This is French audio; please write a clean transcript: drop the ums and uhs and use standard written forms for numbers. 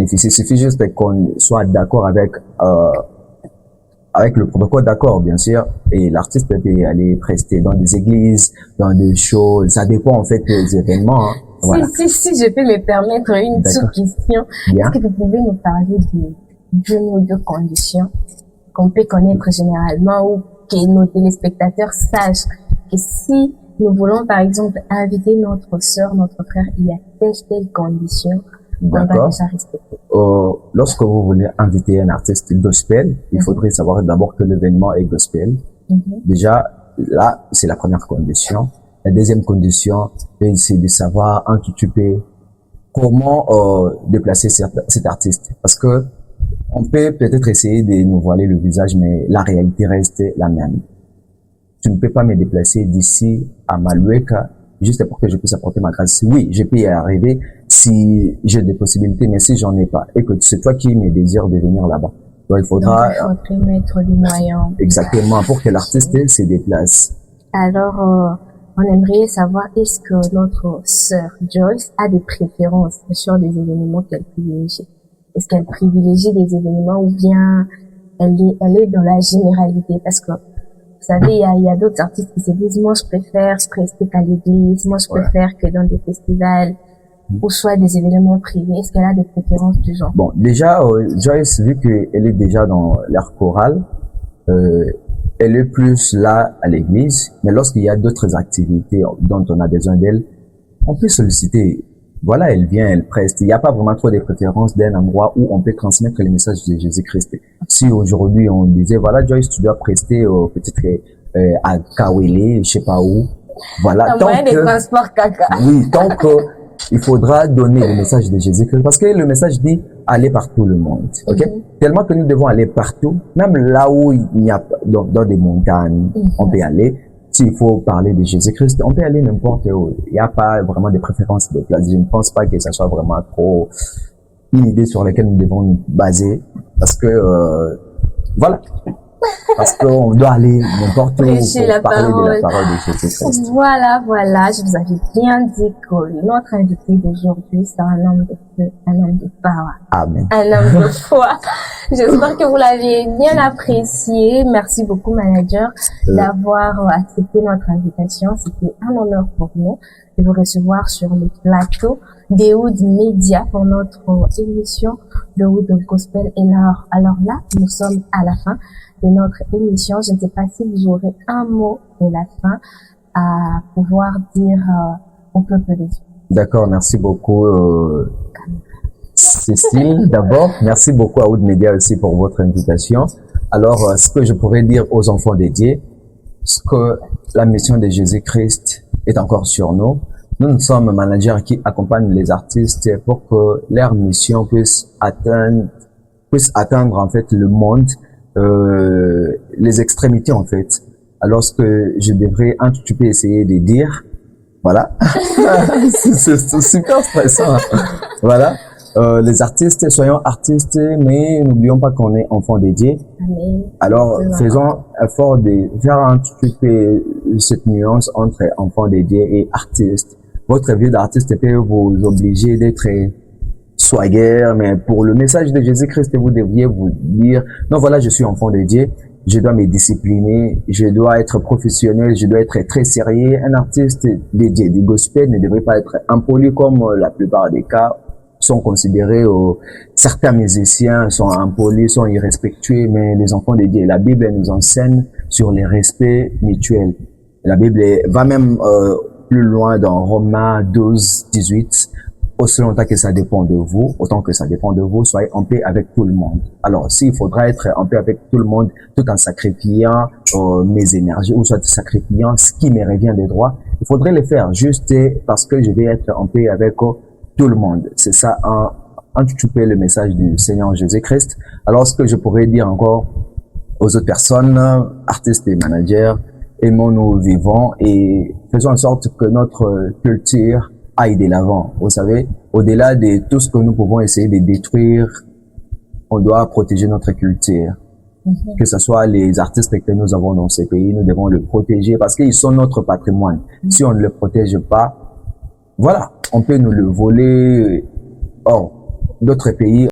Il suffit juste qu'on soit d'accord avec le protocole d'accord, bien sûr, et l'artiste peut aller prester dans des églises, dans des shows, ça dépend en fait des événements. Hein. Voilà. Si je peux me permettre une sous-question, est-ce que vous pouvez nous parler d'une ou deux conditions qu'on peut connaître généralement ou que nos téléspectateurs sachent que si nous voulons par exemple inviter notre sœur, notre frère, il y a telle condition qu'on va déjà respecter. Lorsque vous voulez inviter un artiste gospel, il faudrait savoir d'abord que l'événement est gospel. Déjà, là, c'est la première condition. La deuxième condition, c'est de savoir un petit peu comment déplacer cet artiste. Parce que on peut peut-être essayer de nous voiler le visage, mais la réalité reste la même. Tu ne peux pas me déplacer d'ici à Malueka juste pour que je puisse apporter ma grâce. Oui, je peux y arriver si j'ai des possibilités, mais si j'en ai pas, et que c'est toi qui me désires de venir là-bas. Donc il faudra mettre du moyen. Exactement, pour que l'artiste se déplace. Alors, on aimerait savoir, est-ce que notre sœur Joyce a des préférences sur des événements qu'elle privilégie? Est-ce qu'elle privilégie des événements ou bien elle est dans la généralité? Parce que, vous savez, il y a d'autres artistes qui se disent, moi, je préfère prester à l'église, moi, je préfère que dans des festivals, ou soit des événements privés. Est-ce qu'elle a des préférences du genre? Bon, déjà, Joyce, vu qu'elle est déjà dans l'art choral, elle est plus là à l'église, mais lorsqu'il y a d'autres activités dont on a besoin d'elle, on peut solliciter. Voilà, elle vient, elle preste. Il n'y a pas vraiment trop de préférences d'un endroit où on peut transmettre les messages de Jésus-Christ. Si aujourd'hui on disait, voilà, Joyce, tu dois prester peut-être à Kawele, je sais pas où. Voilà. Oui, tant que il faudra donner le message de Jésus-Christ. Parce que le message dit, aller par tout le monde. Ok? Tellement que nous devons aller partout, même là où il n'y a pas, dans des montagnes, on peut aller. S'il faut parler de Jésus-Christ, on peut aller n'importe où. Il n'y a pas vraiment de préférences de place. Je ne pense pas que ça soit vraiment trop une idée sur laquelle nous devons nous baser. Parce que, voilà. Parce qu'on doit aller n'importe où pour parler de la parole de Jésus-Christ. Voilà, je vous avais bien dit que notre invité d'aujourd'hui, c'est un homme de feu, un homme de parole. Amen. Un homme de foi. J'espère que vous l'avez bien apprécié. Merci beaucoup, manager, d'avoir accepté notre invitation. C'était un honneur pour nous de vous recevoir sur le plateau des Wood Media pour notre émission de Wood Gospel. Et alors là, nous sommes à la fin de notre émission. Je ne sais pas si vous aurez un mot de la fin à pouvoir dire au peuple des Dieu. D'accord, merci beaucoup Cécile. D'abord, merci beaucoup à Wood Media aussi pour votre invitation. Alors, ce que je pourrais dire aux enfants dédiés, c'est que la mission de Jésus-Christ est encore sur nous. Nous sommes managers qui accompagnent les artistes pour que leur mission puisse atteindre en fait le monde, les extrémités en fait. Alors ce que je devrais un tout petit peu essayer de dire, voilà, c'est super stressant. Voilà, les artistes, soyons artistes, mais n'oublions pas qu'on est enfants dédiés. Alors faisons effort de faire un tout petit peu cette nuance entre enfants dédiés et artistes. Votre vie d'artiste peut vous obliger d'être swagger, mais pour le message de Jésus-Christ, vous devriez vous dire, non, voilà, je suis enfant de Dieu, je dois me discipliner, je dois être professionnel, je dois être très sérieux. Un artiste dédié du gospel ne devrait pas être impoli comme la plupart des cas sont considérés. Certains musiciens sont impolis, sont irrespectueux, mais les enfants de Dieu, la Bible nous enseigne sur les respects mutuels. La Bible va même plus loin dans Romains 12, 18. Aussi longtemps que ça dépend de vous, autant que ça dépend de vous, soyez en paix avec tout le monde. Alors, s'il faudra être en paix avec tout le monde, tout en sacrifiant mes énergies, ou soit sacrifiant ce qui me revient des droits, il faudrait le faire juste parce que je vais être en paix avec tout le monde. C'est ça, un petit peu le message du Seigneur Jésus-Christ. Alors, ce que je pourrais dire encore aux autres personnes, artistes et managers, aimons-nous vivants et faisons en sorte que notre culture aille de l'avant. Vous savez, au-delà de tout ce que nous pouvons essayer de détruire, on doit protéger notre culture. Que ce soit les artistes que nous avons dans ces pays, nous devons le protéger parce qu'ils sont notre patrimoine. Si on ne le protège pas, voilà, on peut nous le voler. Or, d'autres pays